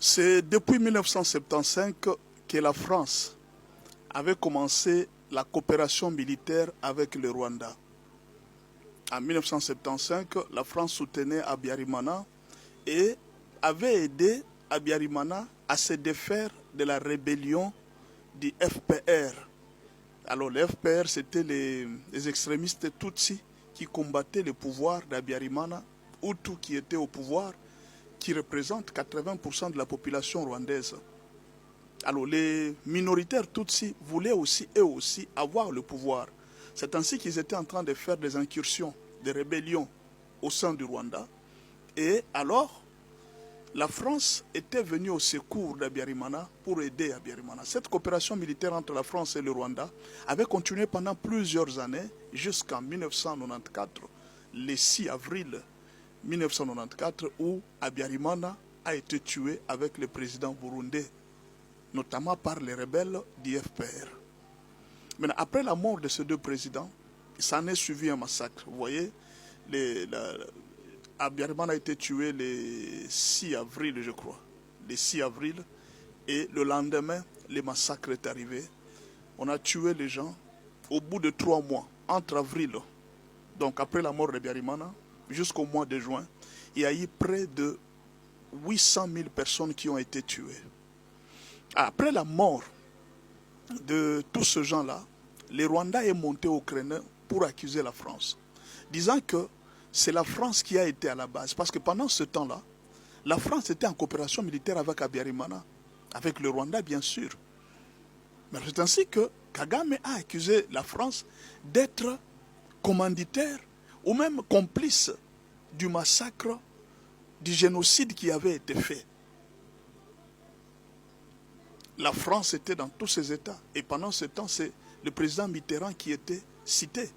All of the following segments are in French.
C'est depuis 1975 que la France avait commencé la coopération militaire avec le Rwanda. En 1975, la France soutenait Habyarimana et avait aidé Habyarimana à se défaire de la rébellion du FPR. Alors le FPR, c'était les extrémistes Tutsis qui combattaient le pouvoir d'Habyarimana, Hutu qui était au pouvoir, qui représente 80% de la population rwandaise. Alors les minoritaires Tutsis voulaient aussi, eux aussi, avoir le pouvoir. C'est ainsi qu'ils étaient en train de faire des incursions, des rébellions au sein du Rwanda. Et alors, la France était venue au secours d'Habyarimana pour aider Habyarimana. Cette coopération militaire entre la France et le Rwanda avait continué pendant plusieurs années, jusqu'en 1994, le 6 avril 1994, où Habyarimana a été tué avec le président burundais, notamment par les rebelles du FPR. Maintenant, après la mort de ces deux présidents, ça en est suivi un massacre. Vous voyez, Habyarimana a été tué le 6 avril, je crois. Le 6 avril. Et le lendemain, le massacre est arrivé. On a tué les gens au bout de 3 mois, entre avril, donc après la mort de Habyarimana, jusqu'au mois de juin. Il y a eu près de 800 000 personnes qui ont été tuées. Après la mort de tous ces gens-là, le Rwanda est monté au créneau pour accuser la France, disant que c'est la France qui a été à la base. Parce que pendant ce temps-là, la France était en coopération militaire avec Habyarimana, avec le Rwanda bien sûr. Mais c'est ainsi que Kagame a accusé la France d'être commanditaire ou même complice du massacre, du génocide qui avait été fait. La France était dans tous ses États. Et pendant ce temps, c'est le président Mitterrand qui était cité.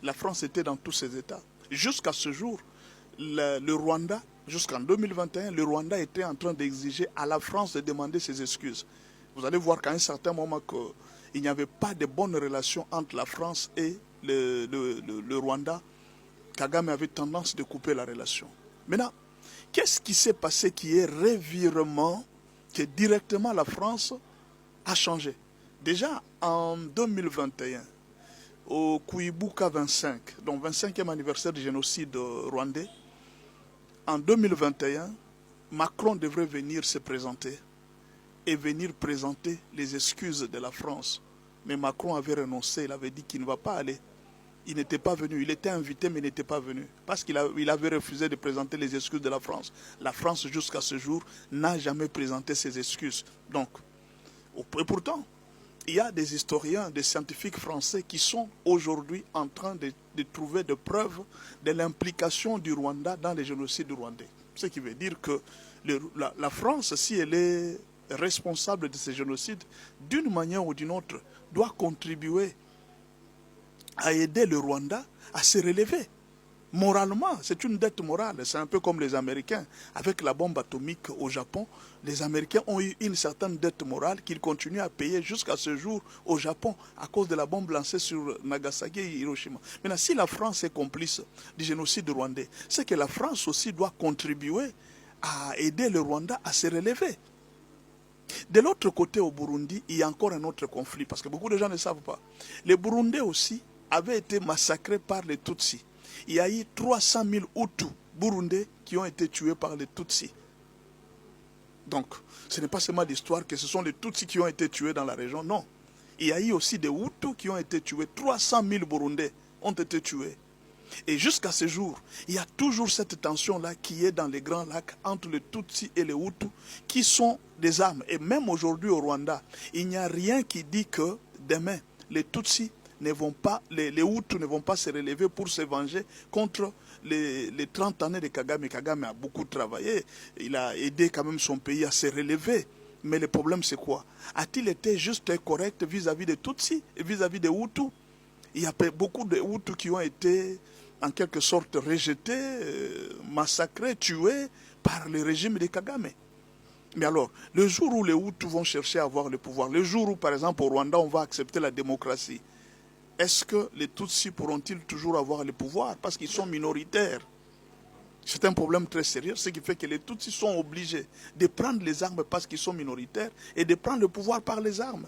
La France était dans tous ses États. Jusqu'à ce jour, le Rwanda, jusqu'en 2021, le Rwanda était en train d'exiger à la France de demander ses excuses. Vous allez voir qu'à un certain moment, il n'y avait pas de bonnes relations entre la France et le Rwanda. Kagame avait tendance de couper la relation. Maintenant, qu'est-ce qui s'est passé qui est revirement que directement la France a changé? Déjà en 2021, au Kuibuka 25, donc 25e anniversaire du génocide rwandais, en 2021, Macron devrait venir se présenter et venir présenter les excuses de la France. Mais Macron avait renoncé, il avait dit qu'il ne va pas aller. Il n'était pas venu, il était invité mais il n'était pas venu. Parce qu'il avait refusé de présenter les excuses de la France. La France, jusqu'à ce jour, n'a jamais présenté ses excuses. Donc, et pourtant, il y a des historiens, des scientifiques français qui sont aujourd'hui en train de trouver des preuves de l'implication du Rwanda dans les génocides rwandais. Ce qui veut dire que la France, si elle est responsable de ces génocides, d'une manière ou d'une autre, doit contribuer à aider le Rwanda à se relever. Moralement, c'est une dette morale. C'est un peu comme les Américains. Avec la bombe atomique au Japon, les Américains ont eu une certaine dette morale qu'ils continuent à payer jusqu'à ce jour au Japon à cause de la bombe lancée sur Nagasaki et Hiroshima. Maintenant, si la France est complice du génocide rwandais, c'est que la France aussi doit contribuer à aider le Rwanda à se relever. De l'autre côté, au Burundi, il y a encore un autre conflit, parce que beaucoup de gens ne savent pas. Les Burundais aussi avaient été massacrés par les Tutsis. Il y a eu 300 000 Hutus burundais qui ont été tués par les Tutsis. Donc, ce n'est pas seulement l'histoire que ce sont les Tutsis qui ont été tués dans la région, non. Il y a eu aussi des Hutus qui ont été tués. 300 000 Burundais ont été tués. Et jusqu'à ce jour, il y a toujours cette tension-là qui est dans les Grands Lacs entre les Tutsis et les Hutus, qui sont des armes. Et même aujourd'hui au Rwanda, il n'y a rien qui dit que demain, les Tutsis ne vont pas, les Hutus ne vont pas se relever pour se venger contre les 30 années de Kagame. Kagame a beaucoup travaillé, il a aidé quand même son pays à se relever. Mais le problème c'est quoi? A-t-il été juste correct vis-à-vis des Tutsis et vis-à-vis des Hutus? Il y a beaucoup de Hutus qui ont été en quelque sorte rejetés, massacrés, tués par le régime de Kagame. Mais alors, le jour où les Hutus vont chercher à avoir le pouvoir, le jour où par exemple au Rwanda on va accepter la démocratie, est-ce que les Tutsis pourront-ils toujours avoir le pouvoir? Parce qu'ils sont minoritaires. C'est un problème très sérieux, ce qui fait que les Tutsis sont obligés de prendre les armes parce qu'ils sont minoritaires et de prendre le pouvoir par les armes.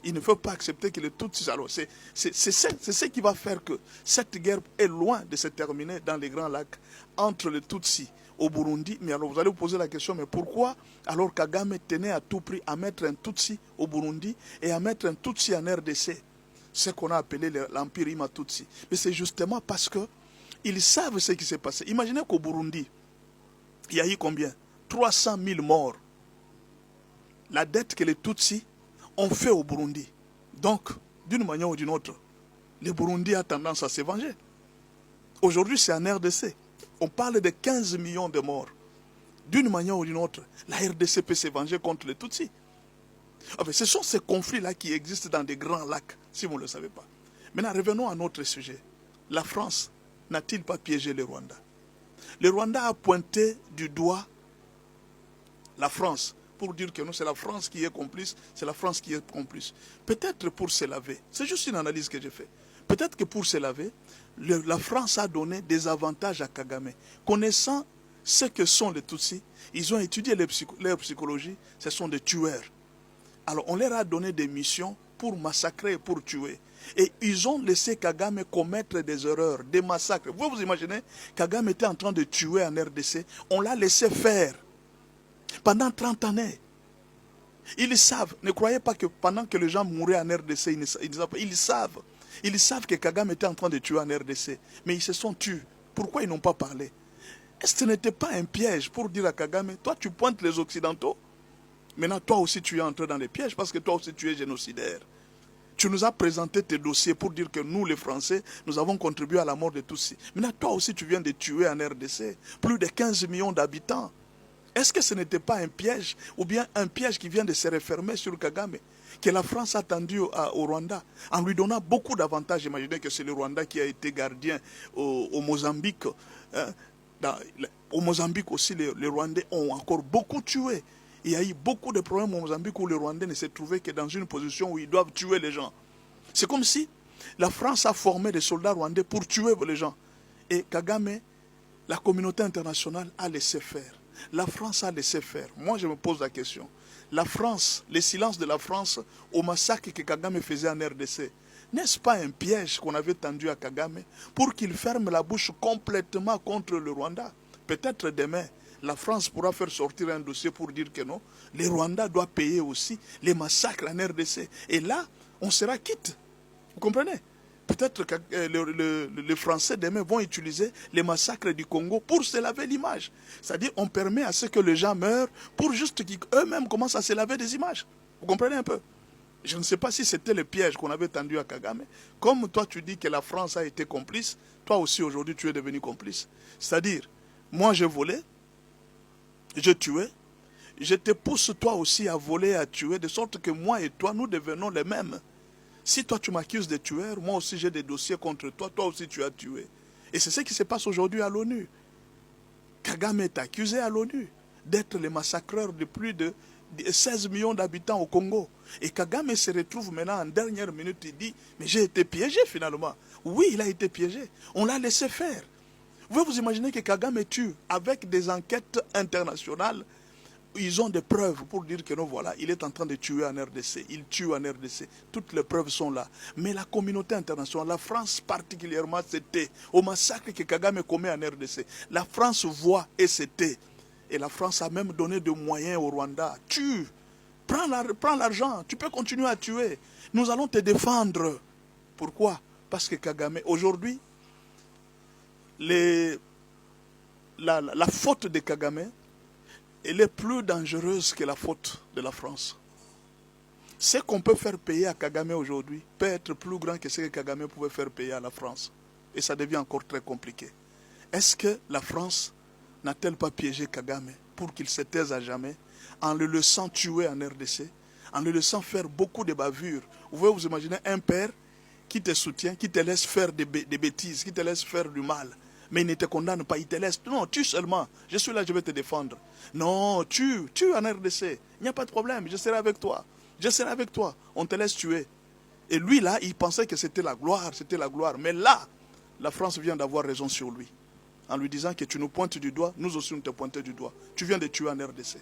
Il ne faut pas accepter que les Tutsis... Alors, c'est ce qui va faire que cette guerre est loin de se terminer dans les Grands Lacs entre les Tutsis au Burundi. Mais alors, vous allez vous poser la question, mais pourquoi alors Kagame tenait à tout prix à mettre un Tutsi au Burundi et à mettre un Tutsi en RDC, ce qu'on a appelé l'Empire Ima-Tutsi? Mais c'est justement parce que ils savent ce qui s'est passé. Imaginez qu'au Burundi, il y a eu combien? 300 000 morts. La dette que les Tutsis ont fait au Burundi. Donc, d'une manière ou d'une autre, le Burundi a tendance à se venger. Aujourd'hui, c'est en RDC. On parle de 15 millions de morts. D'une manière ou d'une autre, la RDC peut se venger contre les Tutsis. Enfin, ce sont ces conflits-là qui existent dans des grands lacs, si vous ne le savez pas. Maintenant, revenons à notre sujet. La France n'a-t-il pas piégé le Rwanda? Le Rwanda a pointé du doigt la France pour dire que non, c'est la France qui est complice, c'est la France qui est complice. Peut-être pour se laver, c'est juste une analyse que j'ai faite. Peut-être que pour se laver, la France a donné des avantages à Kagame. Connaissant ce que sont les Tutsis, ils ont étudié leur psychologie, ce sont des tueurs. Alors on leur a donné des missions pour massacrer, pour tuer. Et ils ont laissé Kagame commettre des erreurs, des massacres. Vous vous imaginez, Kagame était en train de tuer en RDC, on l'a laissé faire. Pendant 30 années, ils savent, ne croyez pas que pendant que les gens mouraient en RDC, ils savent que Kagame était en train de tuer en RDC, mais ils se sont tués. Pourquoi ils n'ont pas parlé? Est-ce que ce n'était pas un piège pour dire à Kagame, toi tu pointes les Occidentaux, maintenant toi aussi tu es entré dans les pièges parce que toi aussi tu es génocidaire. Tu nous as présenté tes dossiers pour dire que nous, les Français, nous avons contribué à la mort de Tutsis. Maintenant toi aussi tu viens de tuer en RDC plus de 15 millions d'habitants. Est-ce que ce n'était pas un piège, ou bien un piège qui vient de se refermer sur Kagame, que la France a tendu au Rwanda, en lui donnant beaucoup d'avantages? Imaginez que c'est le Rwanda qui a été gardien au Mozambique. Hein. Au Mozambique aussi, les Rwandais ont encore beaucoup tué. Il y a eu beaucoup de problèmes au Mozambique où les Rwandais ne se trouvaient que dans une position où ils doivent tuer les gens. C'est comme si la France a formé des soldats rwandais pour tuer les gens. Et Kagame, la communauté internationale a laissé faire. La France a laissé faire. Moi, je me pose la question. La France, le silence de la France au massacre que Kagame faisait en RDC, n'est-ce pas un piège qu'on avait tendu à Kagame pour qu'il ferme la bouche complètement contre le Rwanda? Peut-être demain, la France pourra faire sortir un dossier pour dire que non, le Rwanda doit payer aussi les massacres en RDC. Et là, on sera quitte. Vous comprenez? Peut-être que les Français demain vont utiliser les massacres du Congo pour se laver l'image. C'est-à-dire on permet à ce que les gens meurent pour juste qu'eux-mêmes commencent à se laver des images. Vous comprenez un peu? Je ne sais pas si c'était le piège qu'on avait tendu à Kagame. Comme toi tu dis que la France a été complice, toi aussi aujourd'hui tu es devenu complice. C'est-à-dire, moi je volais, je tuais, je te pousse toi aussi à voler, à tuer, de sorte que moi et toi nous devenons les mêmes. Si toi tu m'accuses de tueur, moi aussi j'ai des dossiers contre toi, toi aussi tu as tué. Et c'est ce qui se passe aujourd'hui à l'ONU. Kagame est accusé à l'ONU d'être le massacreur de plus de 16 millions d'habitants au Congo. Et Kagame se retrouve maintenant en dernière minute, il dit, mais j'ai été piégé finalement. Oui, il a été piégé. On l'a laissé faire. Vous pouvez vous imaginer que Kagame tue avec des enquêtes internationales. Ils ont des preuves pour dire que non, voilà, il est en train de tuer en RDC. Il tue en RDC. Toutes les preuves sont là. Mais la communauté internationale, la France particulièrement, c'était au massacre que Kagame commet en RDC. La France voit et c'était. Et la France a même donné des moyens au Rwanda. Tue. Prends l'argent. Tu peux continuer à tuer. Nous allons te défendre. Pourquoi? Parce que Kagame, aujourd'hui, la faute de Kagame, elle est plus dangereuse que la faute de la France. Ce qu'on peut faire payer à Kagame aujourd'hui peut être plus grand que ce que Kagame pouvait faire payer à la France. Et ça devient encore très compliqué. Est-ce que la France n'a-t-elle pas piégé Kagame pour qu'il se taise à jamais en le laissant tuer en RDC, en le laissant faire beaucoup de bavures? Vous pouvez vous imaginer un père qui te soutient, qui te laisse faire des bêtises, qui te laisse faire du mal. Mais il ne te condamne pas, il te laisse. Non, tue seulement. Je suis là, je vais te défendre. Non, tue en RDC. Il n'y a pas de problème, je serai avec toi. Je serai avec toi. On te laisse tuer. Et lui, là, il pensait que c'était la gloire, c'était la gloire. Mais là, la France vient d'avoir raison sur lui. en lui disant que tu nous pointes du doigt, nous aussi nous te pointons du doigt. Tu viens de tuer en RDC.